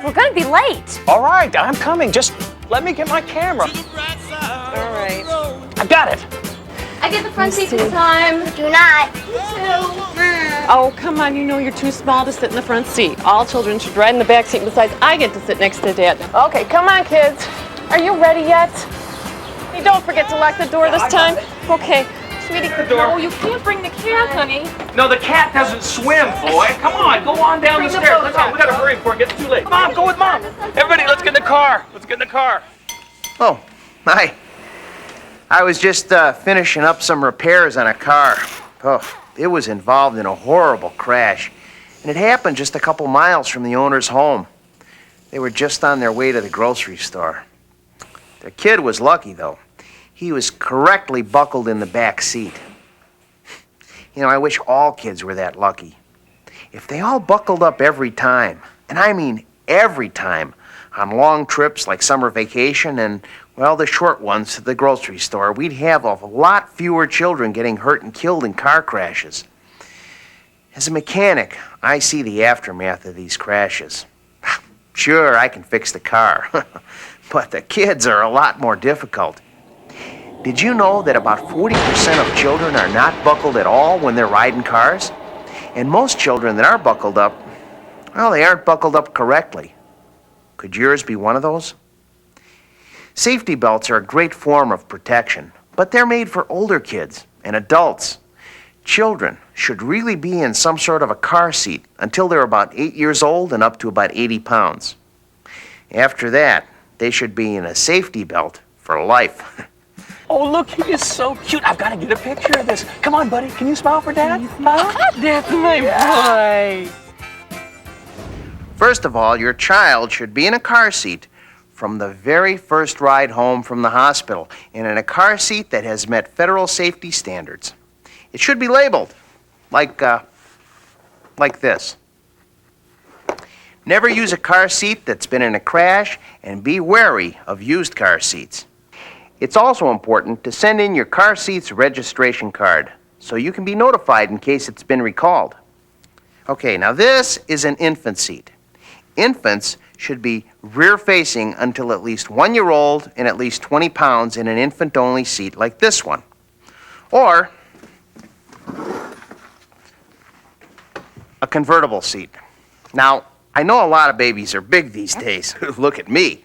we're gonna be late. All right, I'm coming. Just let me get my camera. All right. I got it. I get the front seat this time. Do not. Oh, come on, you know you're too small to sit in the front seat. All children should ride in the back seat. Besides, I get to sit next to Dad. Okay, come on, kids. Are you ready yet? Hey, don't forget to lock the door this time. Okay. Sweetie, no, you can't bring the cat, honey. No, the cat doesn't swim, boy. Come on, go on down the stairs. Let's go. We gotta hurry before it gets too late. Mom, go with Mom. Everybody, let's get in the car. Let's get in the car. Oh, hi. I was just finishing up some repairs on a car. Oh, it was involved in a horrible crash, and it happened just a couple miles from the owner's home. They were just on their way to the grocery store. The kid was lucky, though. He was correctly buckled in the back seat. You know, I wish all kids were that lucky. If they all buckled up every time, and I mean every time, on long trips like summer vacation and, well, the short ones to the grocery store, we'd have a lot fewer children getting hurt and killed in car crashes. As a mechanic, I see the aftermath of these crashes. Sure, I can fix the car, but the kids are a lot more difficult. Did you know that about 40% of children are not buckled at all when they're riding cars? And most children that are buckled up, well, they aren't buckled up correctly. Could yours be one of those? Safety belts are a great form of protection, but they're made for older kids and adults. Children should really be in some sort of a car seat until they're about 8 years old and up to about 80 pounds. After that, they should be in a safety belt for life. Oh, look, he is so cute. I've got to get a picture of this. Come on, buddy. Can you smile for Dad? Huh? That's my boy. First of all, your child should be in a car seat from the very first ride home from the hospital, and in a car seat that has met federal safety standards. It should be labeled like this. Never use a car seat that's been in a crash, and be wary of used car seats. It's also important to send in your car seat's registration card so you can be notified in case it's been recalled. Okay, now this is an infant seat. Infants should be rear-facing until at least 1 year old and at least 20 pounds in an infant-only seat like this one. Or a convertible seat. Now, I know a lot of babies are big these days. Look at me.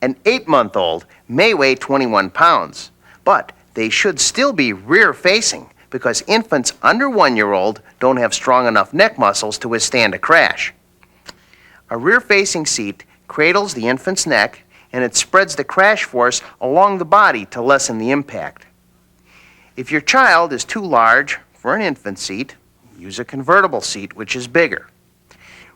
An 8-month-old may weigh 21 pounds, but they should still be rear-facing because infants under 1 year old don't have strong enough neck muscles to withstand a crash. A rear-facing seat cradles the infant's neck and it spreads the crash force along the body to lessen the impact. If your child is too large for an infant seat, use a convertible seat, which is bigger.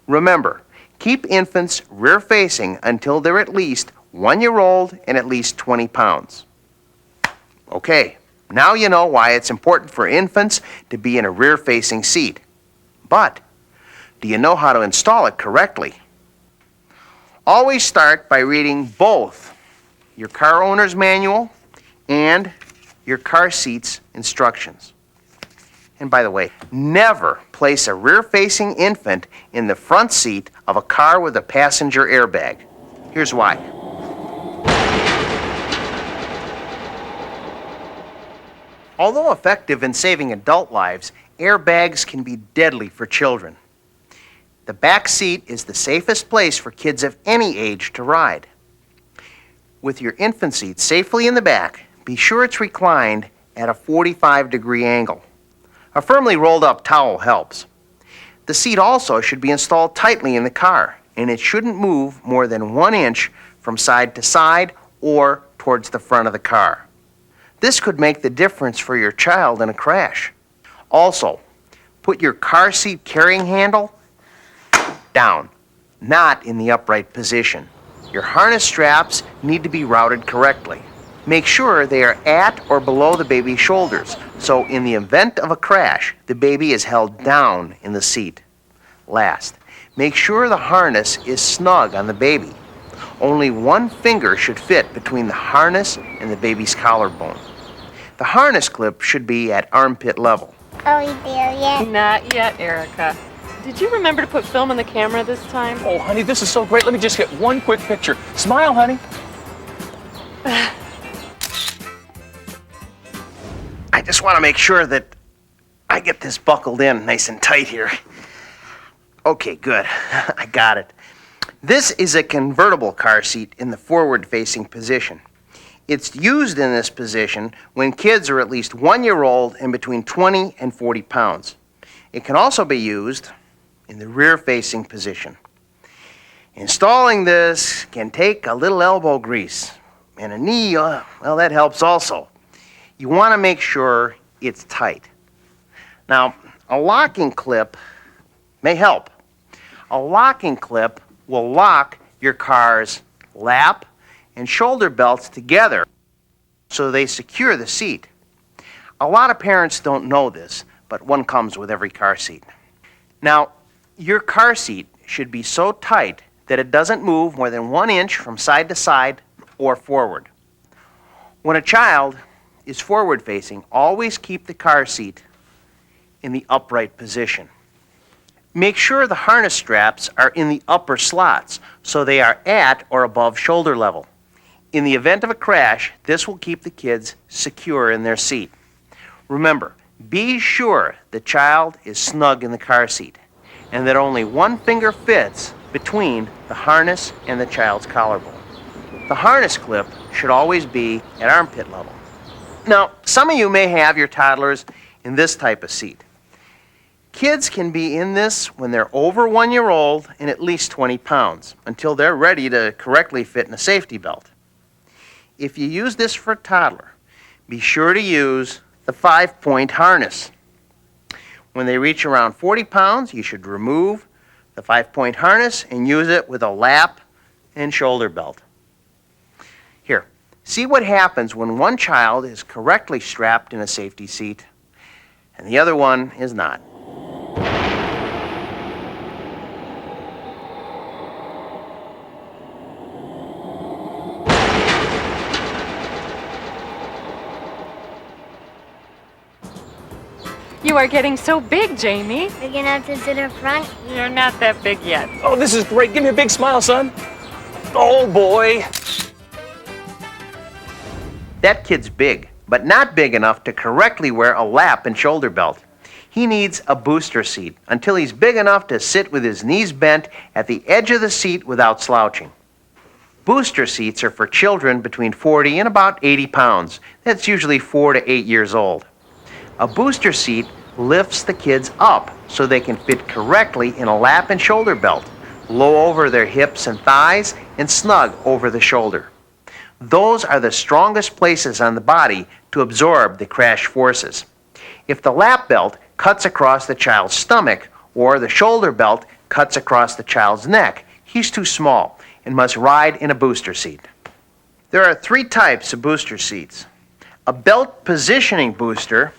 Remember, keep infants rear-facing until they're at least 1 year old and at least 20 pounds. Okay, now you know why it's important for infants to be in a rear-facing seat. But, do you know how to install it correctly? Always start by reading both your car owner's manual and your car seat's instructions. And by the way, never place a rear-facing infant in the front seat of a car with a passenger airbag. Here's why. Although effective in saving adult lives, airbags can be deadly for children. The back seat is the safest place for kids of any age to ride. With your infant seat safely in the back, be sure it's reclined at a 45-degree angle. A firmly rolled up towel helps. The seat also should be installed tightly in the car, and it shouldn't move more than 1 inch from side to side or towards the front of the car. This could make the difference for your child in a crash. Also, put your car seat carrying handle down, not in the upright position. Your harness straps need to be routed correctly. Make sure they are at or below the baby's shoulders, so in the event of a crash, the baby is held down in the seat. Last, make sure the harness is snug on the baby. Only 1 finger should fit between the harness and the baby's collarbone. The harness clip should be at armpit level. Are we there yet? Not yet, Erica. Did you remember to put film in the camera this time? Oh, honey, this is so great. Let me just get one quick picture. Smile, honey. I just want to make sure that I get this buckled in nice and tight here. Okay, good. I got it. This is a convertible car seat in the forward-facing position. It's used in this position when kids are at least 1 year old and between 20 and 40 pounds. It can also be used in the rear-facing position. Installing this can take a little elbow grease, and a knee, well, that helps also. You want to make sure it's tight. Now, a locking clip may help. A locking clip will lock your car's lap and shoulder belts together so they secure the seat. A lot of parents don't know this, but one comes with every car seat. Now, your car seat should be so tight that it doesn't move more than 1 inch from side to side or forward. When a child is forward facing, always keep the car seat in the upright position. Make sure the harness straps are in the upper slots so they are at or above shoulder level. In the event of a crash, this will keep the kids secure in their seat. Remember, be sure the child is snug in the car seat and that only one finger fits between the harness and the child's collarbone. The harness clip should always be at armpit level. Now, some of you may have your toddlers in this type of seat. Kids can be in this when they're over 1 year old and at least 20 pounds until they're ready to correctly fit in a safety belt. If you use this for a toddler, be sure to use the 5-point harness. When they reach around 40 pounds, you should remove the 5-point harness and use it with a lap and shoulder belt. Here, see what happens when one child is correctly strapped in a safety seat and the other one is not. You are getting so big, Jamie. We're gonna have to sit up front. You're not that big yet. Oh, this is great. Give me a big smile, son. Oh, boy. That kid's big, but not big enough to correctly wear a lap and shoulder belt. He needs a booster seat until he's big enough to sit with his knees bent at the edge of the seat without slouching. Booster seats are for children between 40 and about 80 pounds. That's usually 4 to 8 years old. A booster seat lifts the kids up so they can fit correctly in a lap and shoulder belt, low over their hips and thighs, and snug over the shoulder. Those are the strongest places on the body to absorb the crash forces. If the lap belt cuts across the child's stomach or the shoulder belt cuts across the child's neck, he's too small and must ride in a booster seat. There are 3 types of booster seats. A belt positioning booster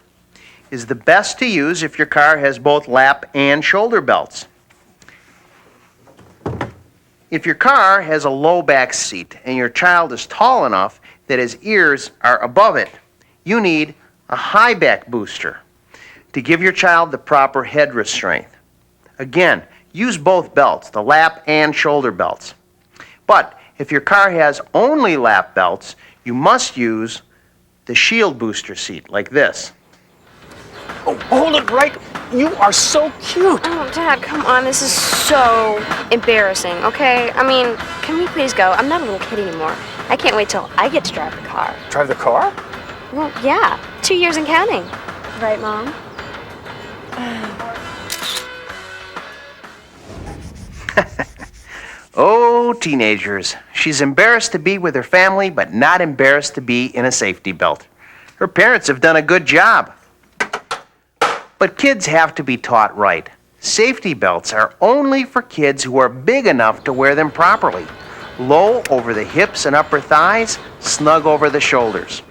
is the best to use if your car has both lap and shoulder belts. If your car has a low back seat and your child is tall enough that his ears are above it, you need a high back booster to give your child the proper head strength. Again, use both belts, the lap and shoulder belts. But if your car has only lap belts, you must use the shield booster seat like this. Oh, hold it right. You are so cute. Oh, Dad, come on. This is so embarrassing, okay? I mean, can we please go? I'm not a little kid anymore. I can't wait till I get to drive the car. Drive the car? Well, yeah. 2 years and counting. Right, Mom? Oh, teenagers. She's embarrassed to be with her family, but not embarrassed to be in a safety belt. Her parents have done a good job. But kids have to be taught right. Safety belts are only for kids who are big enough to wear them properly. Low over the hips and upper thighs, snug over the shoulders.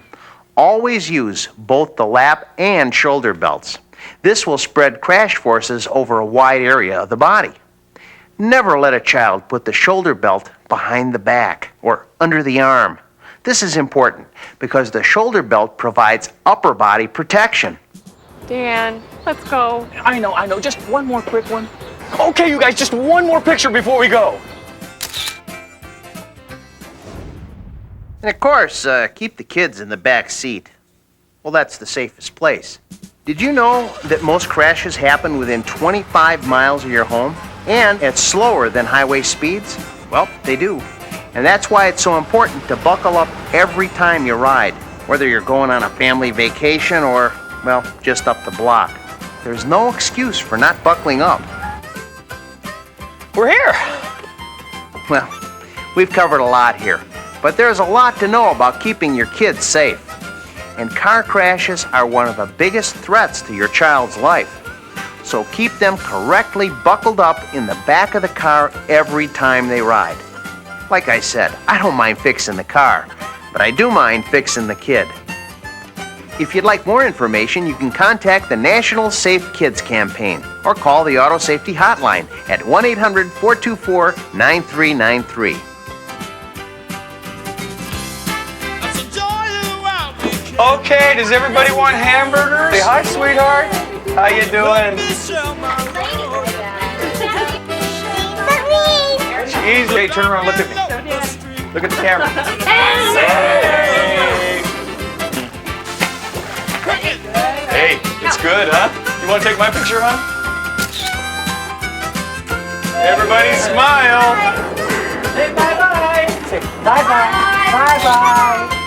Always use both the lap and shoulder belts. This will spread crash forces over a wide area of the body. Never let a child put the shoulder belt behind the back or under the arm. This is important because the shoulder belt provides upper body protection. Dan, let's go. I know. Just one more quick one. Okay, you guys, just one more picture before we go. And of course, keep the kids in the back seat. Well, that's the safest place. Did you know that most crashes happen within 25 miles of your home? And it's slower than highway speeds? Well, they do. And that's why it's so important to buckle up every time you ride, whether you're going on a family vacation or, well, just up the block. There's no excuse for not buckling up. We're here. Well, we've covered a lot here, but there's a lot to know about keeping your kids safe. And car crashes are one of the biggest threats to your child's life. So keep them correctly buckled up in the back of the car every time they ride. Like I said, I don't mind fixing the car, but I do mind fixing the kid. If you'd like more information, you can contact the National Safe Kids Campaign or call the Auto Safety Hotline at 1-800-424-9393. Okay, does everybody want hamburgers? Say hi, sweetheart. How you doing? Cheese. Hey, turn around, look at me. Look at the camera. Hey, it's good, huh? You want to take my picture, huh? Everybody smile. Say bye-bye. Say bye-bye. Bye-bye.